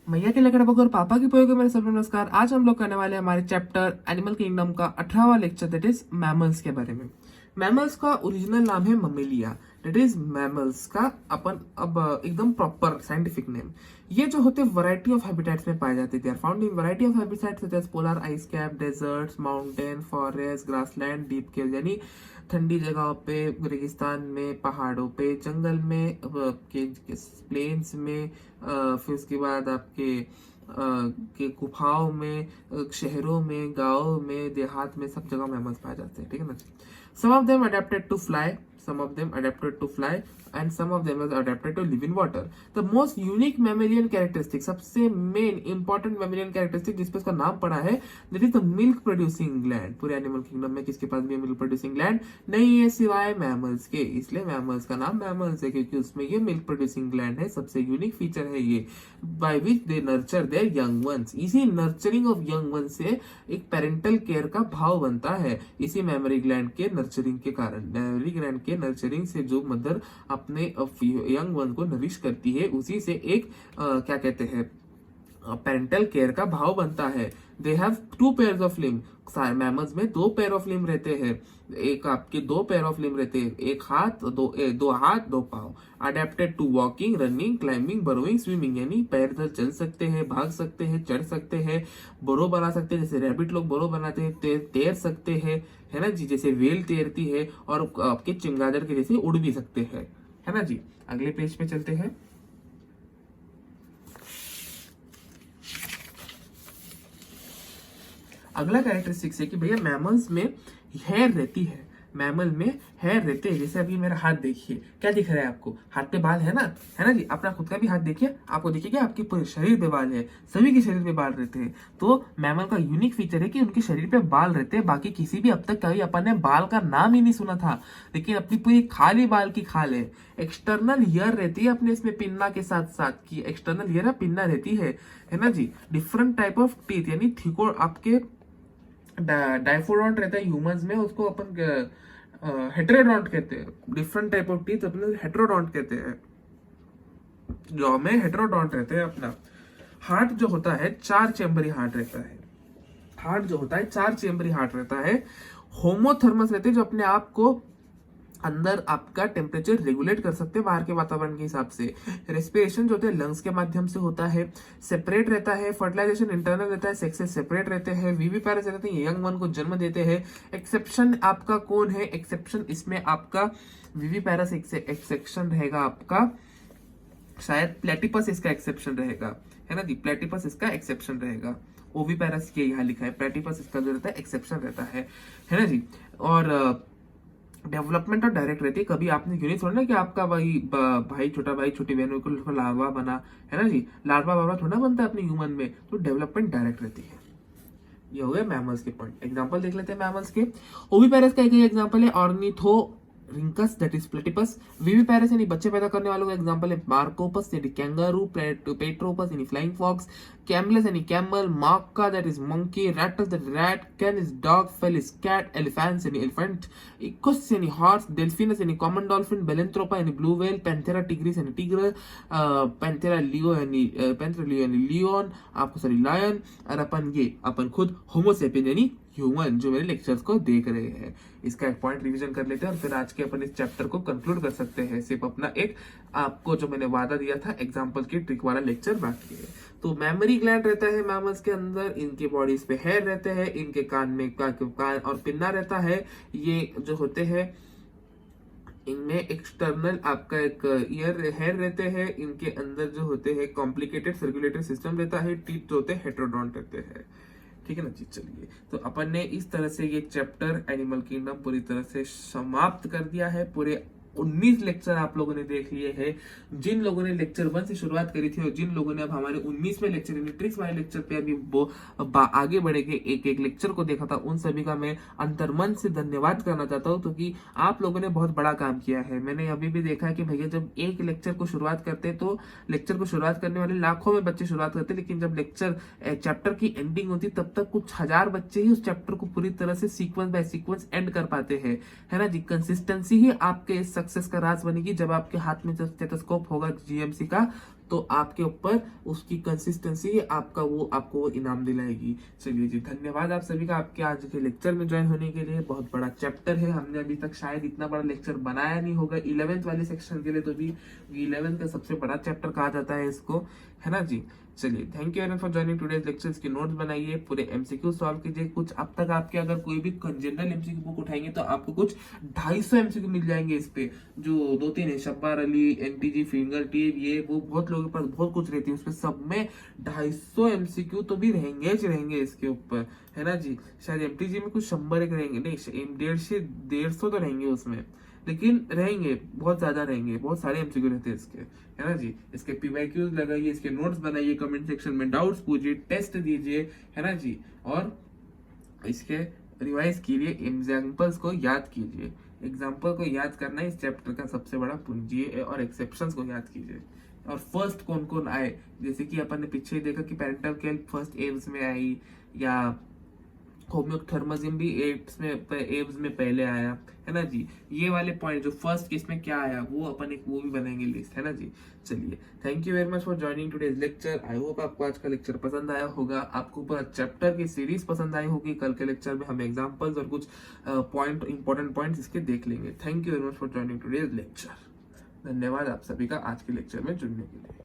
मैया के लकड़ा और पापा की पोए को मेरे सभी नमस्कार। आज हम लोग करने वाले हैं हमारे चैप्टर एनिमल किंगडम का 18वां लेक्चर, दैट इज मैमल्स के बारे में। मैमल्स का ओरिजिनल नाम है ममेलिया, दैट इज मैमल्स का अपन अब एकदम प्रॉपर साइंटिफिक नेम। ये जो होते वैरायटी ऑफ हैबिटेट्स में पाए जाते हैं, found in variety of habitats such as polar ice cap, deserts, mountain, forest, grassland, deep cave यानी ठंडी जगहों पे, रेगिस्तान में, पहाड़ों पे, जंगल में, प्लेन्स में, फिर उसके बाद आपके के गुफाओं में, शहरों में, गांवों में, देहात में, सब जगह मैमल्स पाए जाते हैं। ठीक है ना। Some of them adapted to fly, some of them adapted to fly and some of them was adapted to live in water. The most unique mammalian characteristic, सबसे मेन इंपॉर्टेंट mammalian characteristic जिस पे उसका नाम पड़ा है, that is the milk producing gland। पूरे animal kingdom में किसके पास भी मिल्क प्रोड्यूसिंग ग्लैंड नहीं है सिवाय मैमल्स के, इसलिए मैमल्स का नाम मैमल्स है क्योंकि उसमें ये मिल्क प्रोड्यूसिंग ग्लैंड है। सबसे यूनिक फीचर है ये, by which they nurture there young ones. इसी नर्चरिंग ऑफ यंग वंस से एक पेरेंटल केयर का भाव बनता है, इसी मेमोरी ग्लैंड के नर्चरिंग के कारण। मेमोरी ग्लैंड के नर्चरिंग से जो मदर अपने यंग वन को नरिश करती है, उसी से एक क्या कहते हैं पेरेंटल केयर का भाव बनता है। They have 2 pairs of limb. Mammals में 2 पेयर ऑफ लिम्ब रहते हैं, एक आपके 2 पेयर ऑफ लिम्ब रहते हैं, एक हाथ, दो हाथ 2 पाँव। Adapted to walking, running, climbing, burrowing, swimming यानी पैर चल सकते हैं, भाग सकते हैं, चढ़ सकते हैं, बोरो बना सकते हैं, जैसे रैबिट लोग बोरो बनाते हैं, तैर सकते हैं, है ना जी, जैसे वेल तैरती है, और आपके चमगादड़ के जैसे उड़ भी सकते हैं, है ना जी। अगले पेज पे चलते हैं। अगला कैरेक्टरिस्टिक्स है कि भैया मैमल्स में हेयर रहती है, मैमल में हेयर रहते हैं। जैसे अभी मेरा हाथ देखिए, क्या दिख रहा है आपको? हाथ पे बाल है ना जी। अपना खुद का भी हाथ देखिए, आपको देखिए कि आपके पूरे शरीर पे बाल है, सभी के शरीर पे बाल रहते हैं। तो मैमल का यूनिक फीचर है कि उनके शरीर पे बाल रहते हैं। बाकी किसी भी अब तक कभी अपन ने बाल का नाम ही नहीं सुना था, लेकिन अपनी पूरी खाल ही बाल की खाल है। एक्सटर्नल ईयर रहती है अपने इसमें पिन्ना के साथ साथ, की एक्सटर्नल ईयर पिन्ना रहती है ना जी। डिफरेंट टाइप ऑफ टीथ यानी थिको आपके डाइफोडोंट रहता है ह्यूमंस में, उसको अपन हेटेरोडोंट कहते हैं। डिफरेंट टाइप ऑफ टीथ अपने हेटेरोडोंट कहते हैं, जॉ में हेटेरोडोंट रहते हैं। अपना हार्ट जो होता है 4 चेम्बरी हार्ट रहता है, हार्ट जो होता है 4 चेम्बरी हार्ट रहता है। होमोथर्मस रहते हैं, जो अपने आप को अंदर आपका टेम्परेचर रेगुलेट कर सकते हैं बाहर के वातावरण के हिसाब से। रेस्पिरेशन जो होता है लंग्स के माध्यम से होता है। सेपरेट रहता है, फर्टिलाइजेशन इंटरनल रहता है, सेक्सेस सेपरेट रहते हैं। विविपेरस रहते हैं, यंग वन को जन्म देते हैं। एक्सेप्शन आपका कौन है? एक्सेप्शन इसमें आपका विविपेरस एक्सेप्शन रहेगा आपका, शायद प्लेटिपस इसका एक्सेप्शन रहेगा, है ना जी। प्लेटिपस इसका एक्सेप्शन रहेगा, ओविपेरस ये यहाँ लिखा है, प्लेटिपस इसका जो रहता है एक्सेप्शन रहता है ना जी। और डेवलपमेंट और डायरेक्ट रहती है। कभी आपने यूं नहीं सुना ना कि आपका भाई छोटा भाई छोटी बहन को लार्वा बना, है ना जी। लार्वा वार्वा थोड़ा बनता है अपने ह्यूमन में, तो डेवलपमेंट डायरेक्ट रहती है। ये हो गया मैमल्स के पॉइंट। एग्जांपल देख लेते हैं मैमल्स के। ओविपेरस का एक एग्जांपल है ornithorhynchus that is platypus. Viviparous यानी बच्चे पैदा करने वालों का एग्जांपल है मार्कोपस यानी कैंगारू, पेट्रोपस यानी फ्लाइंग फॉक्स, कैमलस यानी कैमल, माका दैट इज मंकी, रैटस दैट रैट, कैन इज डॉग, फेल इज कैट, एलिफेंट्स यानी एलिफेंट, इक्वस यानी हॉर्स, डेल्फिनस यानी कॉमन डॉल्फिन, बेलेंथ्रोपा यानी ब्लू व्हेल, पैंथेरा टिग्रिस यानी टिगर, पैंथेरा लियो यानी लियोन, आपको सॉरी लायन, और अपन खुद होमोसेपियन यानी ह्यूमन जो मेरे लेक्चर्स को देख रहे हैं। इसका एक पॉइंट रिवीजन कर लेते हैं और फिर आज के अपन इस चैप्टर को कंक्लूड कर सकते हैं। सिर्फ अपना एक आपको जो मैंने वादा दिया था एग्जांपल की ट्रिक वाला लेक्चर बाकी है। तो मेमोरी ग्लैंड रहता है मैमल्स के अंदर, इनके बॉडीज पे हेयर रहते हैं, इनके कान में कान और पिन्ना रहता है। ये जो होते हैं इनमें एक्सटर्नल आपका एक ईयर हेयर रहते हैं, इनके अंदर जो होते हैं कॉम्प्लिकेटेड सर्कुलेटरी सिस्टम रहता है, टीथ जो होते हैं हेटेरोडोंट रहते हैं। ठीक है ना जी। चलिए, तो अपन ने इस तरह से ये चैप्टर एनिमल किंगडम पूरी तरह से समाप्त कर दिया है। पूरे 19 लेक्चर आप लोगों ने देख लिए हैं। जिन लोगों ने लेक्चर 1 से शुरुआत करी थी और जिन लोगों ने अब हमारे 19वें लेक्चर यानी ट्रिक्स वाले लेक्चर पे अभी आगे बढ़े के एक एक लेक्चर को देखा था, उन सभी का मैं अंतर्मन से धन्यवाद करना चाहता हूँ, क्योंकि आप लोगों ने बहुत बड़ा काम किया है। मैंने अभी भी देखा है कि भैया जब एक लेक्चर को शुरुआत करते तो लेक्चर को शुरुआत करने वाले लाखों में बच्चे शुरुआत करते, लेकिन जब लेक्चर चैप्टर की एंडिंग होती तब तक कुछ 1000 बच्चे ही उस चैप्टर को पूरी तरह से सीक्वेंस बाय सीक्वेंस एंड कर पाते हैं, है ना जी। कंसिस्टेंसी ही आपके सक्सेस का राज बनेगी। जब आपके हाथ में जो स्टेथोस्कोप होगा जीएमसी का, तो आपके ऊपर उसकी कंसिस्टेंसी आपका वो आपको वो इनाम दिलाएगी। चलिए जी, धन्यवाद आप सभी का आपके आज के लेक्चर में ज्वाइन होने के लिए। बहुत बड़ा चैप्टर है, हमने अभी तक शायद इतना बड़ा लेक्चर बनाया नहीं होगा 11th वाले सेक्शन के लिए, तो भी 11th का सबसे बड़ा चैप्टर कहा जाता है इसको, है ना जी। चलिए, thank you very much for joining today's lectures की नोट्स बनाइए, पूरे एमसीक्यू सॉल्व कीजिए। कुछ अब तक आपके अगर कोई भी जनरल एमसीक्यू बुक उठाएंगे तो आपको कुछ 250 एमसीक्यू मिल जाएंगे इस पे, जो 2-3 है, शब्बार अली, एनटीजी, फिंगर टिप, ये वो बहुत लोगों के पास बहुत कुछ रहती है, उसमें सब में 250 एमसीक्यू तो भी रहेंगे इसके ऊपर, है ना जी। शायद एमटीजी में कुछ 100 एक रहेंगे, नहीं 150 तो रहेंगे उसमें, लेकिन रहेंगे बहुत ज्यादा रहेंगे, बहुत सारे एमसीक्यू रहते हैं इसके, है ना जी। इसके पीवाईक्यूज लगाइए, इसके नोट्स बनाइए, कमेंट सेक्शन में डाउट्स पूछिए, टेस्ट दीजिए, है ना जी। और इसके रिवाइज कीजिए, एग्जाम्पल्स को याद कीजिए। एग्जाम्पल को याद करना इस चैप्टर का सबसे बड़ा पूंजी है, और एक्सेप्शंस को याद कीजिए। और फर्स्ट कौन कौन आए, जैसे कि अपन ने पीछे देखा कि पेरेंटल केयर फर्स्ट एब्स में आई, या होम्योथर्मजिम भी एब्स में पहले आया, है ना जी। ये वाले पॉइंट जो फर्स्ट केस में क्या आया वो अपन एक वो भी बनाएंगे लिस्ट, है ना जी। चलिए, thank you very much for joining today's lecture. I hope आपको आज का लेक्चर पसंद आया होगा, आपको पूरा चैप्टर की सीरीज पसंद आई होगी। कल के लेक्चर में हम एग्जांपल्स और कुछ इंपॉर्टेंट पॉइंट्स इसके देख लेंगे। Thank you very much for joining today's lecture. धन्यवाद आप सभी का आज के लेक्चर में जुड़ने के लिए।